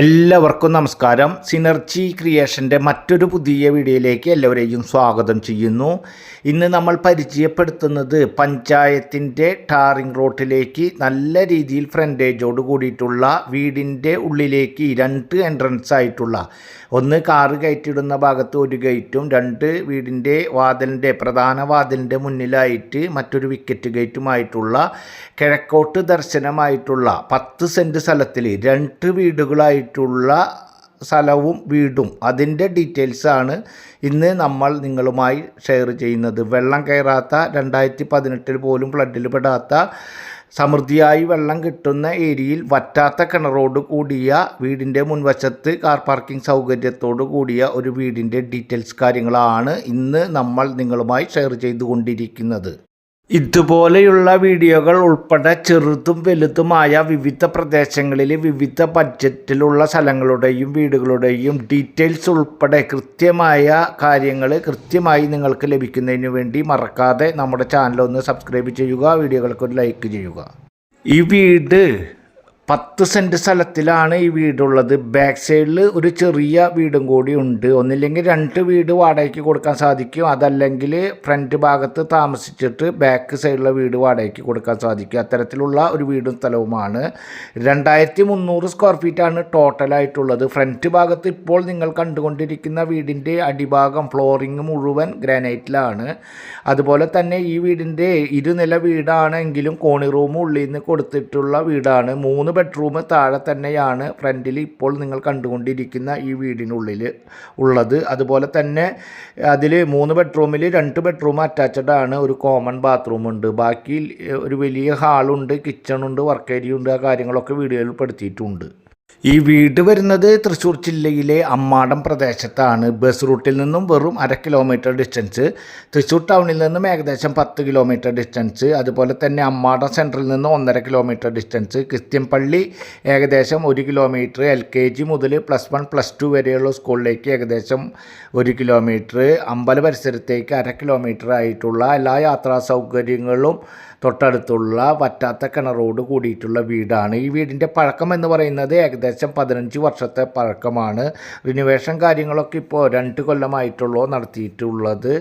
എല്ലാവർക്കും നമസ്കാരം. സിനർജി ക്രിയേഷൻ്റെ മറ്റൊരു പുതിയ വീഡിയോയിലേക്ക് എല്ലാവരെയും സ്വാഗതം ചെയ്യുന്നു. ഇന്ന് നമ്മൾ പരിചയപ്പെടുത്തുന്നത് പഞ്ചായത്തിൻ്റെ ടാറിംഗ് റോഡിലേക്ക് നല്ല രീതിയിൽ ഫ്രണ്ടേജോട് കൂടിയിട്ടുള്ള വീടിൻ്റെ ഉള്ളിലേക്ക് രണ്ട് എൻട്രൻസ് ആയിട്ടുള്ള, ഒന്ന് കാറ് കയറ്റിയിടുന്ന ഭാഗത്ത് ഒരു ഗേറ്റും, രണ്ട് വീടിൻ്റെ വാതിലിൻ്റെ പ്രധാന വാതിലിൻ്റെ മുന്നിലായിട്ട് മറ്റൊരു വിക്കറ്റ് ഗേറ്റുമായിട്ടുള്ള കിഴക്കോട്ട് ദർശനമായിട്ടുള്ള 10 സെൻറ്റ് സ്ഥലത്തിൽ രണ്ട് വീടുകളായിട്ടുള്ള സ്ഥലവും വീടും അതിൻ്റെ ഡീറ്റെയിൽസാണ് ഇന്ന് നമ്മൾ നിങ്ങളുമായി ഷെയർ ചെയ്യുന്നത്. വെള്ളം കയറാത്ത, 2018 പോലും ഫ്ലഡിൽ പെടാത്ത, സമൃദ്ധിയായി വെള്ളം കിട്ടുന്ന ഏരിയയിൽ വറ്റാത്ത കിണറോട് കൂടിയ വീടിൻ്റെ മുൻവശത്ത് കാർ പാർക്കിംഗ് സൗകര്യത്തോടു കൂടിയ ഒരു വീടിൻ്റെ ഡീറ്റെയിൽസ് കാര്യങ്ങളാണ് ഇന്ന് നമ്മൾ നിങ്ങളുമായി ഷെയർ ചെയ്തുകൊണ്ടിരിക്കുന്നത്. ഇതുപോലെയുള്ള വീഡിയോകൾ ഉൾപ്പെടെ ചെറുതും വലുതുമായ വിവിധ പ്രദേശങ്ങളിൽ വിവിധ ബഡ്ജറ്റിലുള്ള സ്ഥലങ്ങളുടെയും വീടുകളുടെയും ഡീറ്റെയിൽസ് ഉൾപ്പെടെ കൃത്യമായ കാര്യങ്ങൾ കൃത്യമായി നിങ്ങൾക്ക് ലഭിക്കുന്നതിന് വേണ്ടി മറക്കാതെ നമ്മുടെ ചാനൽ ഒന്ന് സബ്സ്ക്രൈബ് ചെയ്യുക, വീഡിയോകൾക്ക് ഒരു ലൈക്ക് ചെയ്യുക. ഈ വീട് 10 സെൻറ്റ് സ്ഥലത്തിലാണ് ഈ വീടുള്ളത്. ബാക്ക് സൈഡിൽ ഒരു ചെറിയ വീടും കൂടി ഉണ്ട്. ഒന്നില്ലെങ്കിൽ 2 വീട് വാടകയ്ക്ക് കൊടുക്കാൻ സാധിക്കും, അതല്ലെങ്കിൽ ഫ്രണ്ട് ഭാഗത്ത് താമസിച്ചിട്ട് ബാക്ക് സൈഡിലെ വീട് വാടകയ്ക്ക് കൊടുക്കാൻ സാധിക്കും. അത്തരത്തിലുള്ള ഒരു വീടും സ്ഥലവുമാണ്. 2300 സ്ക്വയർ ഫീറ്റാണ് ടോട്ടലായിട്ടുള്ളത്. ഫ്രണ്ട് ഭാഗത്ത് ഇപ്പോൾ നിങ്ങൾ കണ്ടുകൊണ്ടിരിക്കുന്ന വീടിൻ്റെ അടിഭാഗം ഫ്ലോറിങ് മുഴുവൻ ഗ്രാനൈറ്റിലാണ്. അതുപോലെ തന്നെ ഈ വീടിൻ്റെ ഇരുനില വീടാണെങ്കിലും കോണി റൂം ഉള്ളിൽ നിന്ന് കൊടുത്തിട്ടുള്ള വീടാണ്. 3 ബെഡ്റൂം താഴെ തന്നെയാണ് ഫ്രണ്ടിൽ ഇപ്പോൾ നിങ്ങൾ കണ്ടുകൊണ്ടിരിക്കുന്ന ഈ വീടിനുള്ളിൽ ഉള്ളത്. അതുപോലെ തന്നെ അതിൽ 3 ബെഡ്റൂമിൽ 2 ബെഡ്റൂം അറ്റാച്ച്ഡ് ആണ്. ഒരു കോമൺ ബാത്റൂം ഉണ്ട്. ബാക്കി ഒരു വലിയ ഹാളുണ്ട്, കിച്ചണുണ്ട്, വർക്ക് ഏരിയ ഉണ്ട്. ആ കാര്യങ്ങളൊക്കെ വീഡിയോയിൽ പെടുത്തിയിട്ടുണ്ട്. ഈ വീട് വരുന്നത് തൃശ്ശൂർ ജില്ലയിലെ അമ്മാടം പ്രദേശത്താണ്. ബസ് റൂട്ടിൽ നിന്നും വെറും 1/2 കിലോമീറ്റർ ഡിസ്റ്റൻസ്, തൃശ്ശൂർ ടൗണിൽ നിന്നും ഏകദേശം 10 കിലോമീറ്റർ ഡിസ്റ്റൻസ്, അതുപോലെ തന്നെ അമ്മാടം സെൻറ്ററിൽ നിന്ന് 1.5 കിലോമീറ്റർ ഡിസ്റ്റൻസ്, ക്രിസ്ത്യൻപള്ളി ഏകദേശം 1 കിലോമീറ്റർ, LKG മുതൽ +1 +2 വരെയുള്ള സ്കൂളിലേക്ക് ഏകദേശം 1 കിലോമീറ്റർ, അമ്പല പരിസരത്തേക്ക് 1/2 കിലോമീറ്റർ ആയിട്ടുള്ള എല്ലാ യാത്രാ സൗകര്യങ്ങളും തൊട്ടടുത്തുള്ള വറ്റാത്ത കിണറോട് കൂടിയിട്ടുള്ള വീടാണ്. ഈ വീടിൻ്റെ പഴക്കം എന്ന് പറയുന്നത് ഏകദേശം 15 വർഷത്തെ പഴക്കമാണ്. റിനോവേഷൻ കാര്യങ്ങളൊക്കെ ഇപ്പോൾ 2 കൊല്ലമായിട്ടുള്ളൂ നടത്തിയിട്ടുള്ളത്.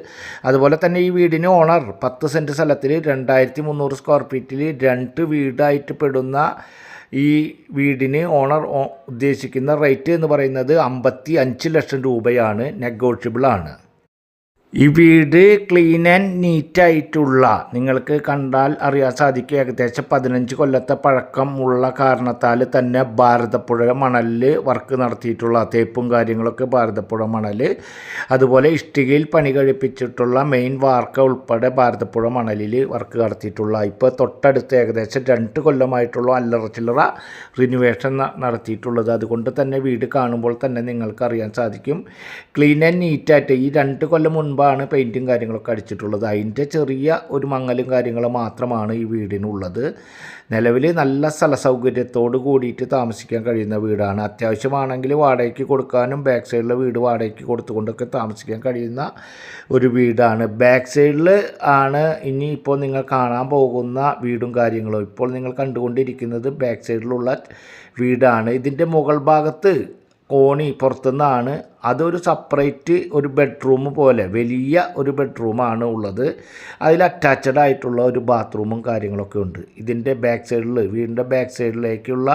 അതുപോലെ തന്നെ ഈ വീടിന് ഓണർ 10 സെൻറ്റ് സ്ഥലത്തിൽ 2300 സ്ക്വയർ ഫീറ്റിൽ 2 വീടായിട്ട് പെടുന്ന ഈ വീടിന് ഓണർ ഉദ്ദേശിക്കുന്ന റേറ്റ് എന്ന് പറയുന്നത് 55 ലക്ഷം രൂപയാണ്. നെഗോഷ്യബിളാണ്. ഈ വീട് ക്ലീൻ ആൻഡ് നീറ്റായിട്ടുള്ള, നിങ്ങൾക്ക് കണ്ടാൽ അറിയാൻ സാധിക്കും, ഏകദേശം 15 കൊല്ലത്തെ പഴക്കം ഉള്ള കാരണത്താൽ തന്നെ ഭാരതപ്പുഴ മണലിൽ വർക്ക് നടത്തിയിട്ടുള്ള, തേപ്പും കാര്യങ്ങളൊക്കെ ഭാരതപ്പുഴ മണൽ, അതുപോലെ ഇഷ്ടികയിൽ പണി കഴിപ്പിച്ചിട്ടുള്ള മെയിൻ വാർക്ക ഉൾപ്പെടെ ഭാരതപ്പുഴ മണലിൽ വർക്ക് നടത്തിയിട്ടുള്ള, ഇപ്പോൾ തൊട്ടടുത്ത് ഏകദേശം 2 കൊല്ലമായിട്ടുള്ള അല്ലറ ചില്ലറ റിനോവേഷൻ നടത്തിയിട്ടുള്ളത്. അതുകൊണ്ട് തന്നെ വീട് കാണുമ്പോൾ തന്നെ നിങ്ങൾക്ക് അറിയാൻ സാധിക്കും ക്ലീൻ ആൻഡ് നീറ്റായിട്ട്. ഈ 2 കൊല്ലം മുൻപ് പെയിൻറ്റും കാര്യങ്ങളൊക്കെ അടിച്ചിട്ടുള്ളത്. അതിൻ്റെ ചെറിയ ഒരു മങ്ങലും കാര്യങ്ങളും മാത്രമാണ് ഈ വീടിനുള്ളത്. നിലവിൽ നല്ല സ്ഥല സൗകര്യത്തോട് കൂടിയിട്ട് താമസിക്കാൻ കഴിയുന്ന വീടാണ്. അത്യാവശ്യമാണെങ്കിൽ വാടകയ്ക്ക് കൊടുക്കാനും ബാക്ക് സൈഡിലെ വീട് വാടകയ്ക്ക് കൊടുത്തുകൊണ്ടൊക്കെ താമസിക്കാൻ കഴിയുന്ന ഒരു വീടാണ്. ബാക്ക് സൈഡിൽ ആണ് ഇനിയിപ്പോൾ നിങ്ങൾ കാണാൻ പോകുന്ന വീടും കാര്യങ്ങളും. ഇപ്പോൾ നിങ്ങൾ കണ്ടുകൊണ്ടിരിക്കുന്നത് ബാക്ക് സൈഡിലുള്ള വീടാണ്. ഇതിൻ്റെ മുകൾ ഭാഗത്ത് കോണി പുറത്തുനിന്നാണ്. അതൊരു സെപ്പറേറ്റ് ഒരു ബെഡ്റൂം പോലെ വലിയ ഒരു ബെഡ്റൂമാണ് ഉള്ളത്. അതിൽ അറ്റാച്ച്ഡ് ആയിട്ടുള്ള ഒരു ബാത്റൂമും കാര്യങ്ങളൊക്കെ ഉണ്ട്. ഇതിൻ്റെ ബാക്ക് സൈഡിൽ, വീടിൻ്റെ ബാക്ക് സൈഡിലേക്കുള്ള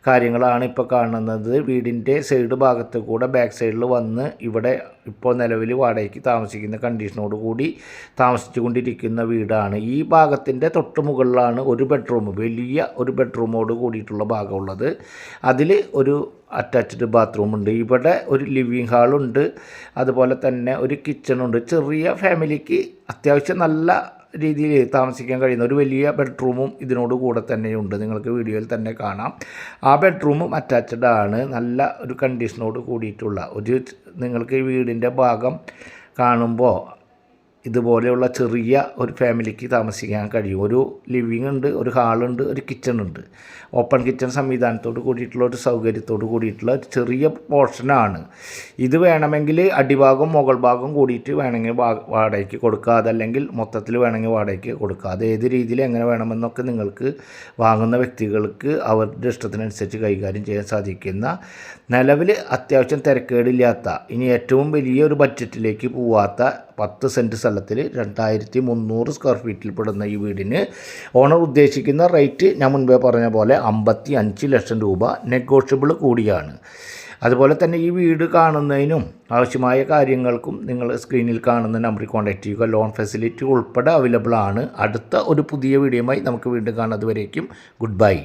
കാര്യങ്ങളാണ് ഇപ്പോൾ കാണുന്നത്. വീടിൻ്റെ സൈഡ് ഭാഗത്ത് കൂടെ ബാക്ക് സൈഡിൽ വന്ന് ഇവിടെ ഇപ്പോൾ നിലവിൽ വാടകയ്ക്ക് താമസിക്കുന്ന കണ്ടീഷനോട് കൂടി താമസിച്ചു കൊണ്ടിരിക്കുന്ന വീടാണ്. ഈ ഭാഗത്തിൻ്റെ തൊട്ട് മുകളിലാണ് ഒരു ബെഡ്റൂം, വലിയ ഒരു ബെഡ്റൂമോട് കൂടിയിട്ടുള്ള ഭാഗമുള്ളത്. അതിൽ ഒരു അറ്റാച്ച്ഡ് ബാത്റൂം ഉണ്ട്. ഇവിടെ ഒരു ലിവിങ് ഹാളുണ്ട്, അതുപോലെ തന്നെ ഒരു കിച്ചണുണ്ട്. ചെറിയ ഫാമിലിക്ക് അത്യാവശ്യം നല്ല രീതിയിൽ താമസിക്കാൻ കഴിയുന്ന ഒരു വലിയ ബെഡ്റൂമും ഇതിനോട് കൂടെ തന്നെയുണ്ട്. നിങ്ങൾക്ക് വീഡിയോയിൽ തന്നെ കാണാം. ആ ബെഡ്റൂമും അറ്റാച്ച്ഡ് ആണ്. നല്ല ഒരു കണ്ടീഷനോട് കൂടിയിട്ടുള്ള ഒരു, നിങ്ങൾക്ക് ഈ വീടിൻ്റെ ഭാഗം കാണുമ്പോൾ ഇതുപോലെയുള്ള ചെറിയ ഒരു ഫാമിലിക്ക് താമസിക്കാൻ കഴിയും. ഒരു ലിവിങ് ഉണ്ട്, ഒരു ഹാളുണ്ട്, ഒരു കിച്ചൺ ഉണ്ട്. ഓപ്പൺ കിച്ചൺ സംവിധാനത്തോട് കൂടിയിട്ടുള്ള ഒരു സൗകര്യത്തോട് കൂടിയിട്ടുള്ള ഒരു ചെറിയ പോർഷനാണ് ഇത്. വേണമെങ്കിൽ അടിഭാഗം മുകൾ ഭാഗം കൂടിയിട്ട് വേണമെങ്കിൽ വാടകയ്ക്ക് കൊടുക്കുക, അതല്ലെങ്കിൽ മൊത്തത്തിൽ വേണമെങ്കിൽ വാടകയ്ക്ക് കൊടുക്കുക. അത് ഏത് രീതിയിൽ എങ്ങനെ വേണമെന്നൊക്കെ നിങ്ങൾക്ക് വാങ്ങുന്ന വ്യക്തികൾക്ക് അവരുടെ ഇഷ്ടത്തിനനുസരിച്ച് കൈകാര്യം ചെയ്യാൻ സാധിക്കുന്ന, നിലവിൽ അത്യാവശ്യം തിരക്കേടില്ലാത്ത, ഇനി ഏറ്റവും വലിയൊരു ബഡ്ജറ്റിലേക്ക് പോവാത്ത 10 സെൻറ്റ് സ്ഥലത്തിൽ 2300 സ്ക്വയർ ഫീറ്റിൽ പെടുന്ന ഈ വീടിന് ഓണർ ഉദ്ദേശിക്കുന്ന റേറ്റ് ഞാൻ മുൻപേ പറഞ്ഞ പോലെ 55 ലക്ഷം രൂപ നെഗോഷ്യബിൾ കൂടിയാണ്. അതുപോലെ തന്നെ ഈ വീട് കാണുന്നതിനും ആവശ്യമായ കാര്യങ്ങൾക്കും നിങ്ങൾ സ്ക്രീനിൽ കാണുന്ന നമ്പറിൽ കോൺടാക്റ്റ് ചെയ്യുക. ലോൺ ഫെസിലിറ്റി ഉൾപ്പെടെ അവൈലബിൾ ആണ്. അടുത്ത ഒരു പുതിയ വീഡിയോയുമായി നമുക്ക് വീണ്ടും കാണുന്നതുവരേക്കും ഗുഡ് ബൈ.